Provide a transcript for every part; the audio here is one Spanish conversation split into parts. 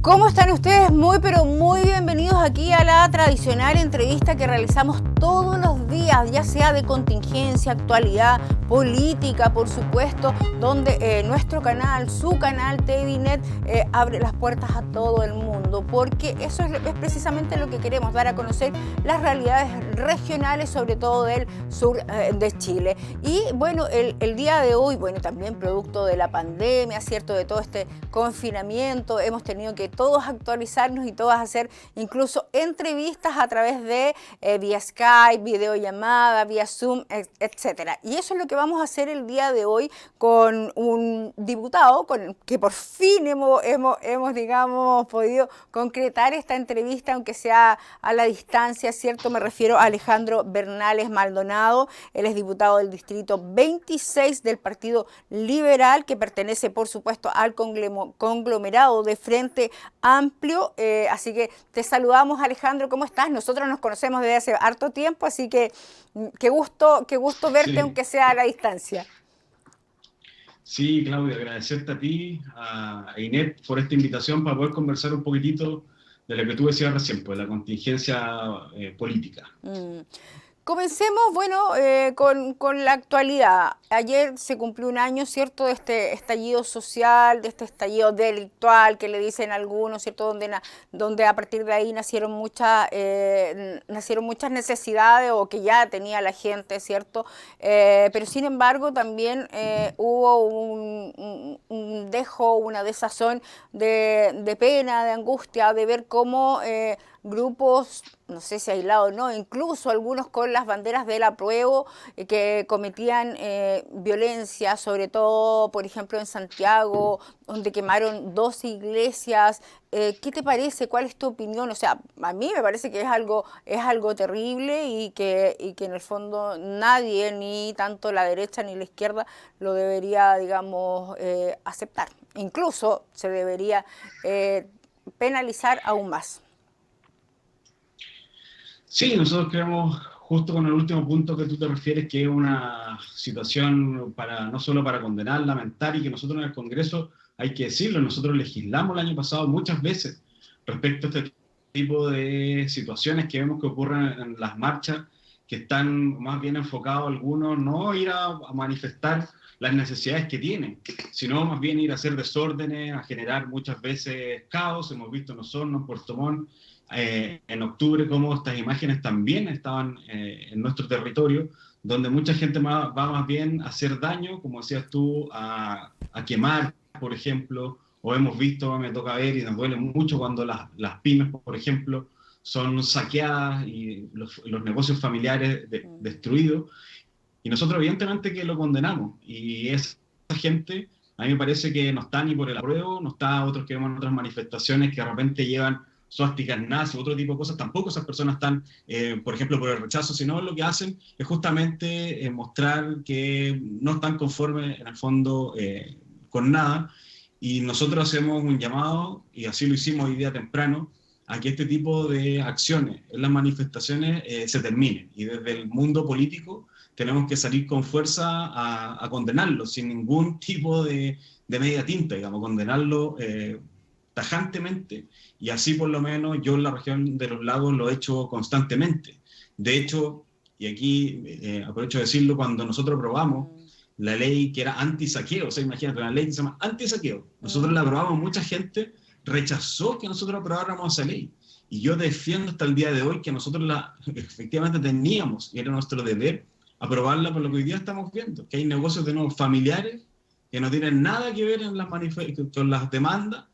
¿Cómo están ustedes? Muy, pero muy bienvenidos aquí a la tradicional entrevista que realizamos todos los días, ya sea de contingencia, actualidad, política, por supuesto, donde nuestro canal, su canal TVNet, abre las puertas a todo el mundo, porque eso es precisamente lo que queremos, dar a conocer las realidades regionales, sobre todo del sur de Chile. Y bueno, el día de hoy, bueno, también producto de la pandemia, ¿cierto?, de todo este confinamiento, hemos tenido que todos actualizarnos y todas hacer incluso entrevistas a través de vía Skype, videollamada, vía Zoom, etcétera. Y eso es lo que vamos a hacer el día de hoy con un diputado con que por fin hemos digamos, podido concretar esta entrevista, aunque sea a la distancia, ¿cierto? Me refiero a Alejandro Bernales Maldonado. Él es diputado del distrito 26 del Partido Liberal, que pertenece, por supuesto, al conglomerado de Frente Amplio. Así que te saludamos, Alejandro, ¿cómo estás? Nosotros nos conocemos desde hace harto tiempo, así que qué gusto verte, sí, aunque sea a la distancia. Sí, Claudia, agradecerte a ti, a Inet, por esta invitación para poder conversar un poquitito de lo que tú decías recién, pues la contingencia política. Comencemos, bueno, con la actualidad. Ayer se cumplió un año, ¿cierto?, de este estallido social, de este estallido delictual que le dicen algunos, ¿cierto?, donde a partir de ahí nacieron muchas necesidades o que ya tenía la gente, ¿cierto? Pero sin embargo también hubo un dejo, una desazón de pena, de angustia, de ver cómo grupos, no sé si aislados o no, incluso algunos con las banderas del apruebo que cometían violencia, sobre todo, por ejemplo, en Santiago, donde quemaron 2 iglesias. ¿Qué te parece? ¿Cuál es tu opinión? O sea, a mí me parece que es algo terrible y que en el fondo nadie, ni tanto la derecha ni la izquierda, lo debería, digamos, aceptar. Incluso se debería penalizar aún más. Sí, nosotros creemos, justo con el último punto que tú te refieres, que es una situación no solo para condenar, lamentar, y que nosotros en el Congreso, hay que decirlo, nosotros legislamos el año pasado muchas veces respecto a este tipo de situaciones que vemos que ocurren en las marchas, que están más bien enfocados algunos, no ir a manifestar las necesidades que tienen, sino más bien ir a hacer desórdenes, a generar muchas veces caos. Hemos visto en Osorno, en Puerto Montt, en octubre, cómo estas imágenes también estaban en nuestro territorio, donde mucha gente va más bien a hacer daño, como decías tú, a quemar, por ejemplo, o hemos visto, me toca ver y nos duele mucho cuando las pymes, por ejemplo, son saqueadas y los negocios familiares destruidos. Y nosotros evidentemente que lo condenamos, y esa gente, a mí me parece que no está ni por el apruebo, no está otros que vemos en otras manifestaciones que de repente llevan suásticas nazis, otro tipo de cosas, tampoco esas personas están, por ejemplo, por el rechazo, sino lo que hacen es justamente mostrar que no están conformes en el fondo con nada, y nosotros hacemos un llamado, y así lo hicimos hoy día temprano, a que este tipo de acciones en las manifestaciones se terminen, y desde el mundo político tenemos que salir con fuerza a condenarlo, sin ningún tipo de media tinta, digamos, condenarlo tajantemente, y así por lo menos yo en la región de los lagos lo he hecho constantemente. De hecho, y aquí aprovecho de decirlo, cuando nosotros aprobamos la ley que era anti-saqueo, o sea, imagínate, una ley que se llama anti-saqueo, nosotros la aprobamos, mucha gente rechazó que nosotros aprobáramos esa ley, y yo defiendo hasta el día de hoy que nosotros efectivamente teníamos, y era nuestro deber, aprobarla por lo que hoy día estamos viendo, que hay negocios de nuevo familiares que no tienen nada que ver con las demandas,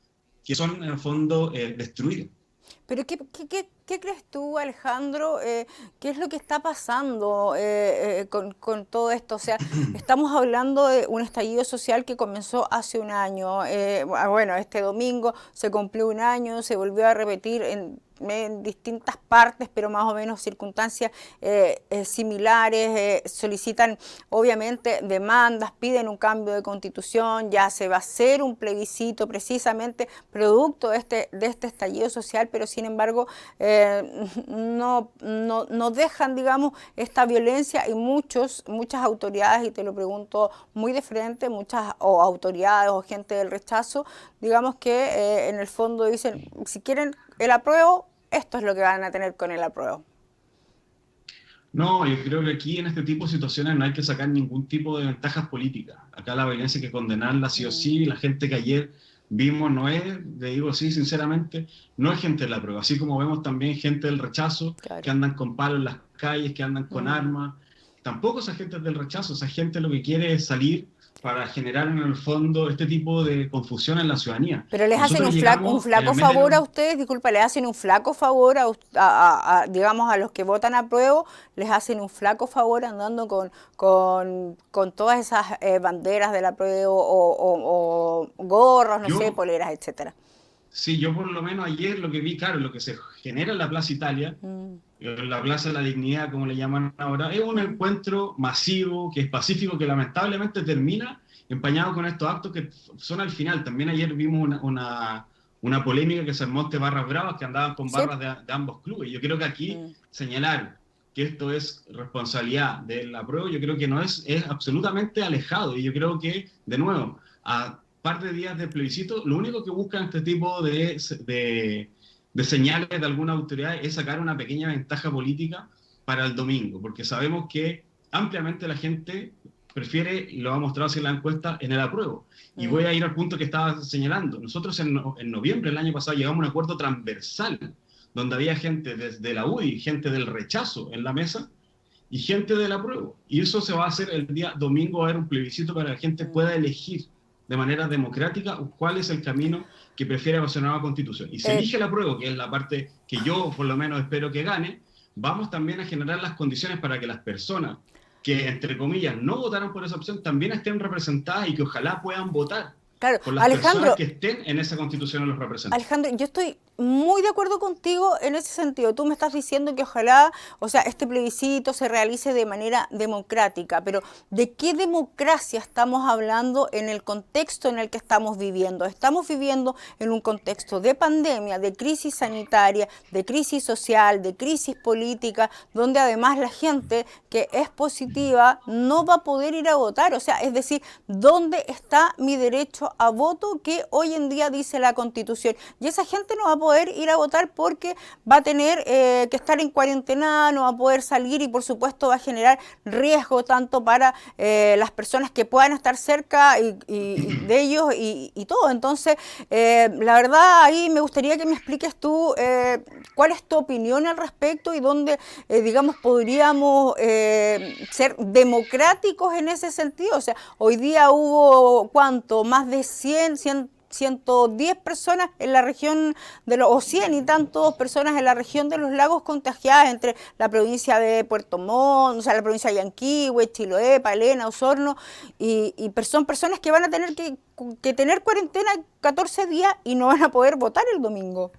que son en el fondo destruidos. Pero ¿qué crees tú, Alejandro? ¿Qué es lo que está pasando con todo esto? O sea, estamos hablando de un estallido social que comenzó hace un año. Bueno, este domingo se cumplió un año, se volvió a repetir en distintas partes, pero más o menos circunstancias similares. Solicitan obviamente demandas, piden un cambio de constitución, ya se va a hacer un plebiscito precisamente producto de este estallido social, pero sin embargo no dejan, digamos, esta violencia, y muchas autoridades, y te lo pregunto muy de frente, muchas o autoridades o gente del rechazo, digamos que en el fondo dicen, si quieren el apruebo, esto es lo que van a tener con el apruebo. No, yo creo que aquí en este tipo de situaciones no hay que sacar ningún tipo de ventajas políticas. Acá la violencia hay que condenarla sí o sí. La gente que ayer vimos no es, le digo así sinceramente, no es gente de la prueba. Así como vemos también gente del rechazo, Claro. que andan con palos en las calles, que andan con armas. Tampoco esa gente es del rechazo. Esa gente lo que quiere es salir para generar en el fondo este tipo de confusión en la ciudadanía. Pero les hacen Nosotros un flaco favor a ustedes, disculpa, les hacen un flaco favor digamos, a los que votan a prueba, les hacen un flaco favor andando con todas esas banderas de la prueba o gorros, no sé, poleras, etcétera. Sí, yo por lo menos ayer lo que vi, claro, lo que se genera en la Plaza Italia, la Plaza de la Dignidad, como le llaman ahora, es un encuentro masivo, que es pacífico, que lamentablemente termina empañado con estos actos que son al final. También ayer vimos una polémica que se armó entre barras bravas que andaban con barras de ambos clubes. Yo creo que aquí señalar que esto es responsabilidad de la prueba, yo creo que no es absolutamente alejado. Y yo creo que, de nuevo, a par de días de plebiscito, lo único que buscan este tipo de señales de alguna autoridad es sacar una pequeña ventaja política para el domingo, porque sabemos que ampliamente la gente prefiere, y lo ha mostrado así en la encuesta, en el apruebo. Y voy a ir al punto que estaba señalando. Nosotros en noviembre del año pasado llegamos a un acuerdo transversal, donde había gente desde la UDI, gente del rechazo en la mesa, y gente del apruebo. Y eso se va a hacer el día domingo, va a haber un plebiscito para que la gente pueda elegir de manera democrática cuál es el camino que prefiere hacia una nueva constitución. Y si elige el apruebo, que es la parte que yo por lo menos espero que gane, vamos también a generar las condiciones para que las personas que, entre comillas, no votaron por esa opción, también estén representadas y que ojalá puedan votar por las personas que estén en esa constitución o los representantes. Alejandro, yo estoy muy de acuerdo contigo en ese sentido. Tú me estás diciendo que ojalá, o sea, este plebiscito se realice de manera democrática, pero ¿de qué democracia estamos hablando en el contexto en el que estamos viviendo? Estamos viviendo en un contexto de pandemia, de crisis sanitaria, de crisis social, de crisis política, donde además la gente que es positiva no va a poder ir a votar. O sea, es decir, ¿dónde está mi derecho a voto que hoy en día dice la Constitución? Y esa gente no va a poder ir a votar porque va a tener que estar en cuarentena, no va a poder salir, y por supuesto va a generar riesgo tanto para las personas que puedan estar cerca y de ellos y todo. Entonces, la verdad, ahí me gustaría que me expliques tú cuál es tu opinión al respecto y dónde, digamos, podríamos ser democráticos en ese sentido. O sea, hoy día hubo, ¿cuánto? Más de 110 personas en la región o 100 y tantos personas en la región de los lagos contagiadas entre la provincia de Puerto Montt, o sea, la provincia de Yanquihue, Chiloé, Palena, Osorno, y son personas que van a tener que tener cuarentena 14 días y no van a poder votar el domingo.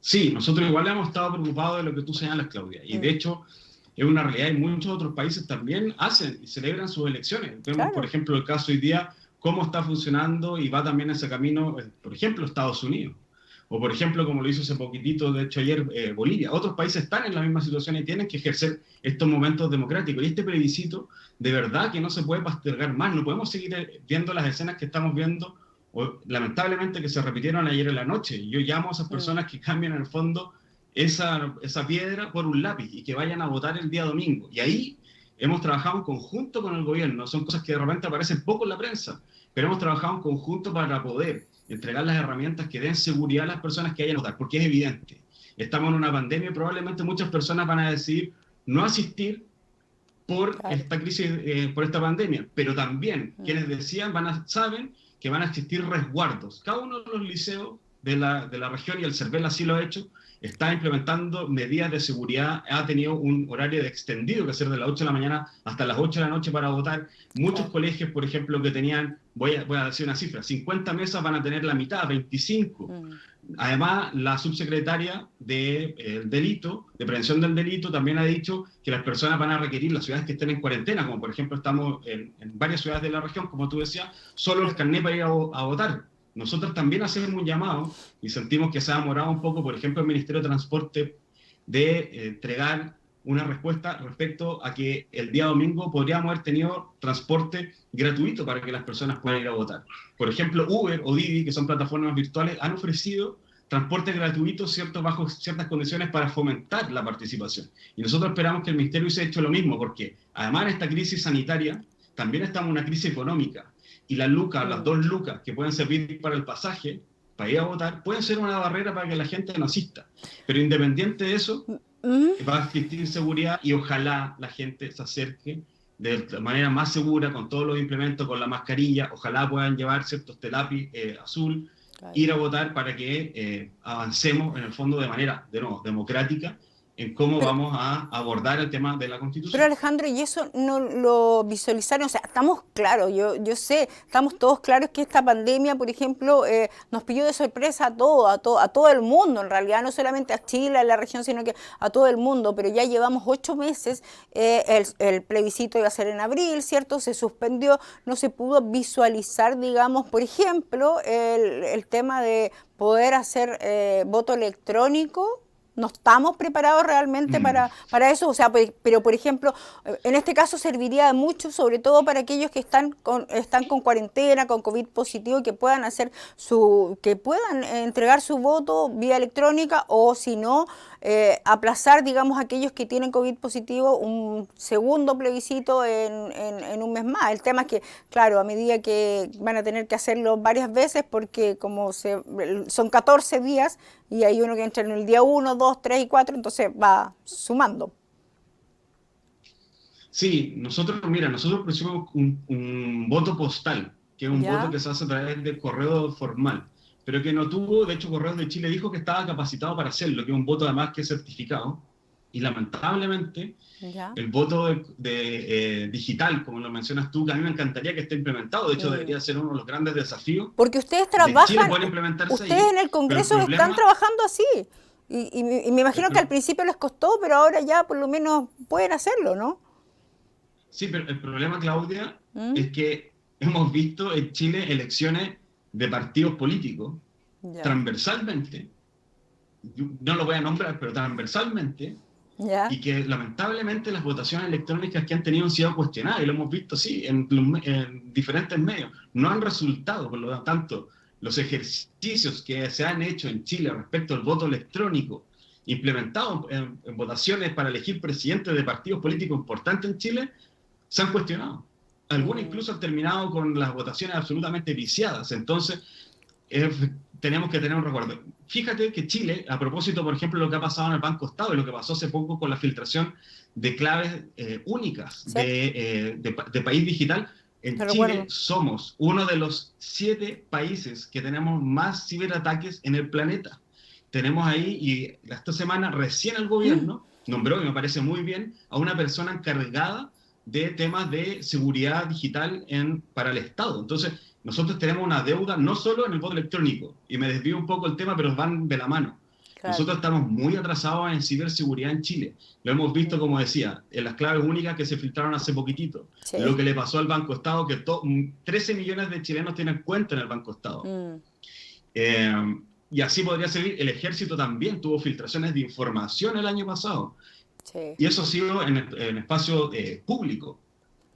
Sí, nosotros igual hemos estado preocupados de lo que tú señalas, Claudia, y de hecho es una realidad, y muchos otros países también hacen y celebran sus elecciones. Vemos, por ejemplo, el caso hoy día, cómo está funcionando y va también ese camino, por ejemplo, Estados Unidos. O, por ejemplo, como lo hizo hace poquitito, de hecho ayer, Bolivia. Otros países están en la misma situación y tienen que ejercer estos momentos democráticos. Y este plebiscito, de verdad que no se puede postergar más. No podemos seguir viendo las escenas que estamos viendo, o, lamentablemente, que se repitieron ayer en la noche. Yo llamo a esas personas que cambian, en el fondo, esa piedra por un lápiz y que vayan a votar el día domingo. Y ahí hemos trabajado en conjunto con el gobierno. Son cosas que de repente aparecen poco en la prensa, pero hemos trabajado en conjunto para poder entregar las herramientas que den seguridad a las personas que vayan a votar, porque es evidente. Estamos en una pandemia y probablemente muchas personas van a decidir no asistir por esta crisis, por esta pandemia, pero también quienes decían saben que van a existir resguardos. Cada uno de los liceos de la región, y el CERVEL así lo ha hecho, está implementando medidas de seguridad, ha tenido un horario extendido que hacer de las 8 de la mañana hasta las 8 de la noche para votar. Muchos colegios, por ejemplo, que tenían, voy a decir una cifra, 50 mesas van a tener la mitad, 25. Además, la subsecretaria de prevención del delito, también ha dicho que las personas van a requerir, las ciudades que estén en cuarentena, como por ejemplo estamos en varias ciudades de la región, como tú decías, solo el carnet para ir a votar. nosotros también hacemos un llamado y sentimos que se ha demorado un poco, por ejemplo, el Ministerio de Transporte de entregar una respuesta respecto a que el día domingo podríamos haber tenido transporte gratuito para que las personas puedan ir a votar. Por ejemplo, Uber o Didi, que son plataformas virtuales, han ofrecido transporte gratuito bajo ciertas condiciones para fomentar la participación. Y nosotros esperamos que el Ministerio hubiese hecho lo mismo, porque además en esta crisis sanitaria también estamos en una crisis económica. Y las 2 lucas que pueden servir para el pasaje, para ir a votar, pueden ser una barrera para que la gente no asista. Pero independiente de eso, va a existir seguridad y ojalá la gente se acerque de la manera más segura, con todos los implementos, con la mascarilla, ojalá puedan llevar ciertos lápiz azul, ir a votar para que avancemos en el fondo de manera, de nuevo, democrática, en cómo vamos a abordar el tema de la Constitución. Pero Alejandro, ¿y eso no lo visualizaron? O sea, estamos claros, yo sé, estamos todos claros que esta pandemia, por ejemplo, nos pilló de sorpresa a todo el mundo, en realidad, no solamente a Chile, a la región, sino que a todo el mundo, pero ya llevamos 8 meses, el plebiscito iba a ser en abril, ¿cierto? Se suspendió, no se pudo visualizar, digamos, por ejemplo, el tema de poder hacer voto electrónico. ¿No estamos preparados realmente para eso? O sea, pero por ejemplo, en este caso serviría mucho, sobre todo para aquellos que están con cuarentena, con COVID positivo, que puedan entregar su voto vía electrónica, o si no, aplazar, digamos, aquellos que tienen COVID positivo un segundo plebiscito en un mes más. El tema es que, claro, a medida que van a tener que hacerlo varias veces, porque como son 14 días, y hay uno que entra en el día 1, 2, 3 y 4, entonces va sumando. Sí, nosotros pusimos un voto postal, que es un voto que se hace a través de correo formal, pero que no tuvo, de hecho, Correos de Chile dijo que estaba capacitado para hacerlo, que es un voto además que es certificado, y lamentablemente el voto digital, como lo mencionas tú, que a mí me encantaría que esté implementado, de hecho debería ser uno de los grandes desafíos. Porque ustedes trabajan, ustedes en el Congreso están trabajando así, y me imagino que al principio les costó, pero ahora ya por lo menos pueden hacerlo, ¿no? Sí, pero el problema, Claudia, es que hemos visto en Chile elecciones de partidos políticos transversalmente, no lo voy a nombrar, pero transversalmente, y que lamentablemente las votaciones electrónicas que han tenido han sido cuestionadas, y lo hemos visto, sí, en diferentes medios, no han resultado. Por lo tanto, los ejercicios que se han hecho en Chile respecto al voto electrónico, implementado en votaciones para elegir presidentes de partidos políticos importantes en Chile, se han cuestionado. Algunos incluso han terminado con las votaciones absolutamente viciadas. Entonces, tenemos que tener un recuerdo. Fíjate que Chile, a propósito, por ejemplo, lo que ha pasado en el Banco Estado y lo que pasó hace poco con la filtración de claves únicas de país digital, en Chile somos uno de los 7 países que tenemos más ciberataques en el planeta. Tenemos ahí, y esta semana recién el gobierno nombró, y me parece muy bien, a una persona encargada de temas de seguridad digital para el Estado. Entonces, nosotros tenemos una deuda no solo en el voto electrónico, y me desvío un poco el tema, pero van de la mano. Claro. Nosotros estamos muy atrasados en ciberseguridad en Chile. Lo hemos visto, como decía, en las claves únicas que se filtraron hace poquitito. Sí. Lo que le pasó al Banco Estado, que 13 millones de chilenos tienen cuenta en el Banco Estado. Y así podría seguir. El Ejército también tuvo filtraciones de información el año pasado. Sí. Y eso ha sido en espacio público.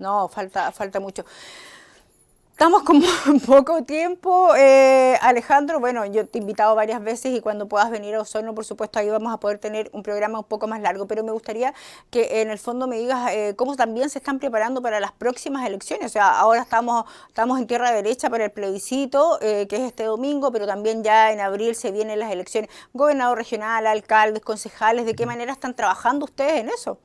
No, falta mucho. Estamos con poco tiempo, Alejandro. Bueno, yo te he invitado varias veces, y cuando puedas venir a Osorno, por supuesto, ahí vamos a poder tener un programa un poco más largo, pero me gustaría que en el fondo me digas cómo también se están preparando para las próximas elecciones. O sea, ahora estamos en tierra derecha para el plebiscito, que es este domingo, pero también ya en abril se vienen las elecciones. Gobernador regional, alcaldes, concejales, ¿de qué manera están trabajando ustedes en eso?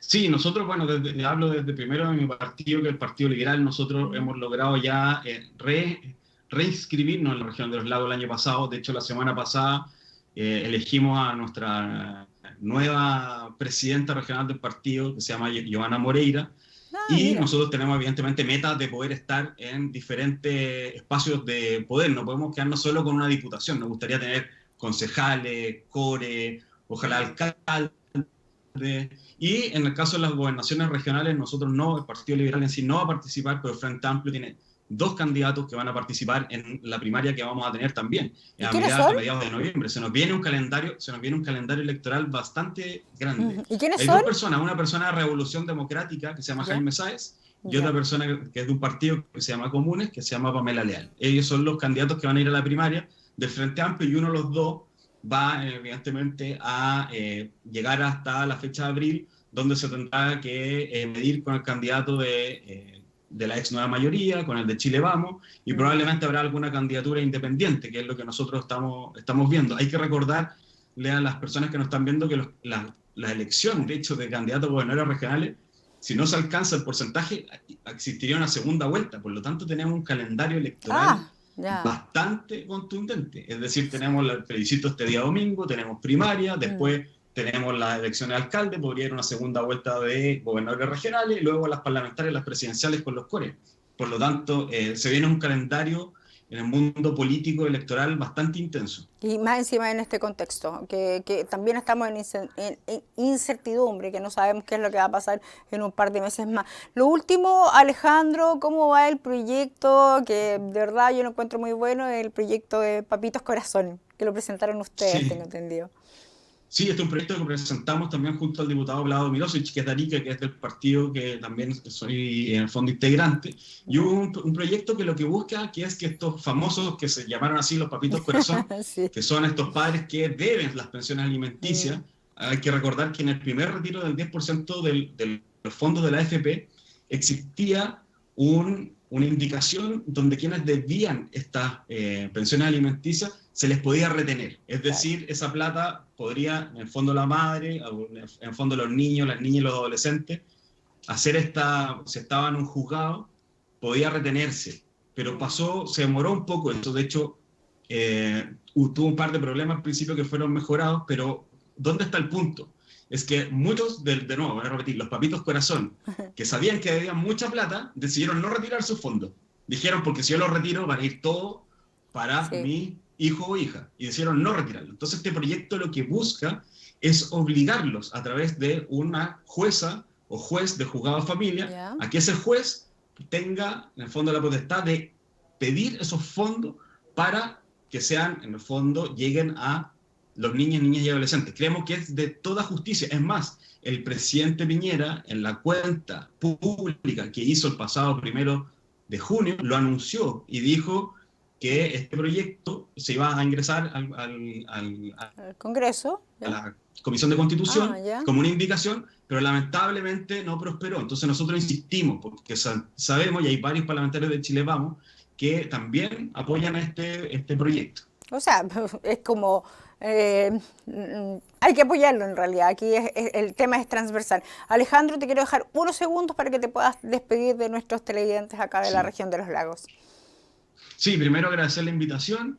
Sí, nosotros, bueno, hablo desde primero de mi partido, que es el Partido Liberal. Nosotros hemos logrado ya reinscribirnos en la región de los lagos el año pasado. De hecho, la semana pasada elegimos a nuestra nueva presidenta regional del partido, que se llama Giovanna Moreira. Mira. Nosotros tenemos evidentemente metas de poder estar en diferentes espacios de poder. No podemos quedarnos solo con una diputación. Nos gustaría tener concejales, core, ojalá alcaldes. Y en el caso de las gobernaciones regionales, nosotros no, el Partido Liberal en sí no va a participar, pero el Frente Amplio tiene 2 candidatos que van a participar en la primaria que vamos a tener también a mediados de noviembre. Se nos viene un calendario electoral bastante grande. ¿Y quiénes Hay son? 2 personas, una persona de Revolución Democrática que se llama Jaime Sáez y otra persona que es de un partido que se llama Comunes, que se llama Pamela Leal. Ellos son los candidatos que van a ir a la primaria del Frente Amplio y uno de los 2 va evidentemente a llegar hasta la fecha de abril, donde se tendrá que medir con el candidato de la ex Nueva Mayoría, con el de Chile Vamos, y probablemente habrá alguna candidatura independiente, que es lo que nosotros estamos viendo. Hay que recordarle a las personas que nos están viendo que la elección, de hecho, de candidatos a gobernadores regionales, si no se alcanza el porcentaje, existiría una segunda vuelta. Por lo tanto, tenemos un calendario electoral bastante contundente. Es decir, tenemos el plebiscito este día domingo, tenemos primaria, después tenemos las elecciones de alcalde, podría ir una segunda vuelta de gobernadores regionales, y luego las parlamentarias, las presidenciales con los cores. Por lo tanto, se viene un calendario en el mundo político electoral bastante intenso. Y más encima en este contexto, que también estamos en incertidumbre, que no sabemos qué es lo que va a pasar en un par de meses más. Lo último, Alejandro, ¿cómo va el proyecto? Que de verdad yo lo encuentro muy bueno, el proyecto de Papitos Corazón, que lo presentaron ustedes, tengo entendido. Sí, este es un proyecto que presentamos también junto al diputado Vlado Milosevich, que es de Arica, que es del partido que también soy en el fondo integrante. Y un proyecto que lo que busca que es que estos famosos, que se llamaron así los Papitos Corazón, que son estos padres que deben las pensiones alimenticias, hay que recordar que en el primer retiro del 10% de los fondos de la AFP existía una indicación donde quienes debían estas pensiones alimenticias se les podía retener. Es decir, esa plata podría, en el fondo la madre, en el fondo los niños, las niñas y los adolescentes, si estaban en un juzgado, podía retenerse. Pero se demoró un poco eso. De hecho, tuvo un par de problemas al principio que fueron mejorados, pero ¿dónde está el punto? Es que muchos, de nuevo, voy a repetir, los Papitos Corazón, que sabían que debían mucha plata, decidieron no retirar sus fondos. Dijeron, porque si yo los retiro, van a ir todo para mi hijo o hija. Y decidieron no retirarlo. Entonces, este proyecto lo que busca es obligarlos a través de una jueza o juez de juzgado de familia a que ese juez tenga, en el fondo, la potestad de pedir esos fondos para que sean, en el fondo, lleguen a los niños, niñas y adolescentes. Creemos que es de toda justicia. Es más, el presidente Piñera, en la cuenta pública que hizo el pasado 1 de junio, lo anunció y dijo que este proyecto se iba a ingresar al Congreso, a la Comisión de Constitución como una indicación, pero lamentablemente no prosperó. Entonces nosotros insistimos, porque sabemos, y hay varios parlamentarios de Chile Vamos, que también apoyan este proyecto. O sea, es como... hay que apoyarlo en realidad, aquí el tema es transversal. Alejandro, te quiero dejar unos segundos para que te puedas despedir de nuestros televidentes acá de la región de los lagos. Sí, primero agradecer la invitación,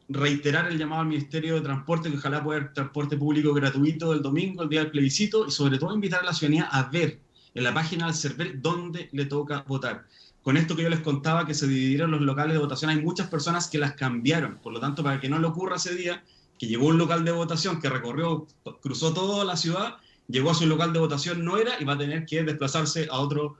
reiterar el llamado al Ministerio de Transporte, que ojalá pueda haber transporte público gratuito el domingo, el día del plebiscito, y sobre todo invitar a la ciudadanía a ver en la página del CERVEL dónde le toca votar. Con esto que yo les contaba, que se dividieron los locales de votación, hay muchas personas que las cambiaron. Por lo tanto, para que no le ocurra ese día, que llegó un local de votación que cruzó toda la ciudad, llegó a su local de votación, no era, y va a tener que desplazarse a otro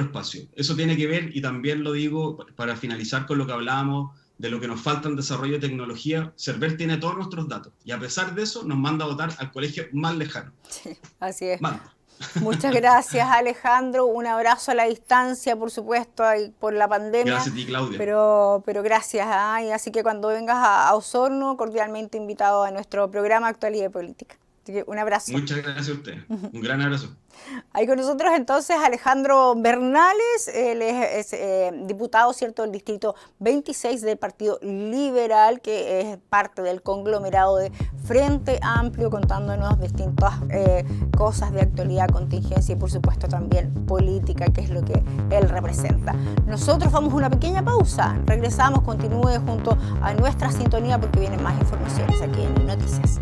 espacio. Eso tiene que ver, y también lo digo para finalizar con lo que hablábamos de lo que nos falta en desarrollo de tecnología. CERVEL tiene todos nuestros datos, y a pesar de eso nos manda a votar al colegio más lejano. Sí, así es. Manda. Muchas gracias, Alejandro. Un abrazo a la distancia, por supuesto, por la pandemia. Gracias a ti, Claudia. Pero gracias. Y así que cuando vengas a Osorno, cordialmente invitado a nuestro programa Actualidad Política. Así que un abrazo. Muchas gracias a usted. Un gran abrazo. Ahí con nosotros entonces Alejandro Bernales, él es diputado, ¿cierto?, del distrito 26 del Partido Liberal, que es parte del conglomerado de Frente Amplio, contándonos distintas cosas de actualidad, contingencia y por supuesto también política, que es lo que él representa. Nosotros vamos a una pequeña pausa, regresamos, continúe junto a nuestra sintonía porque vienen más informaciones aquí en Noticias.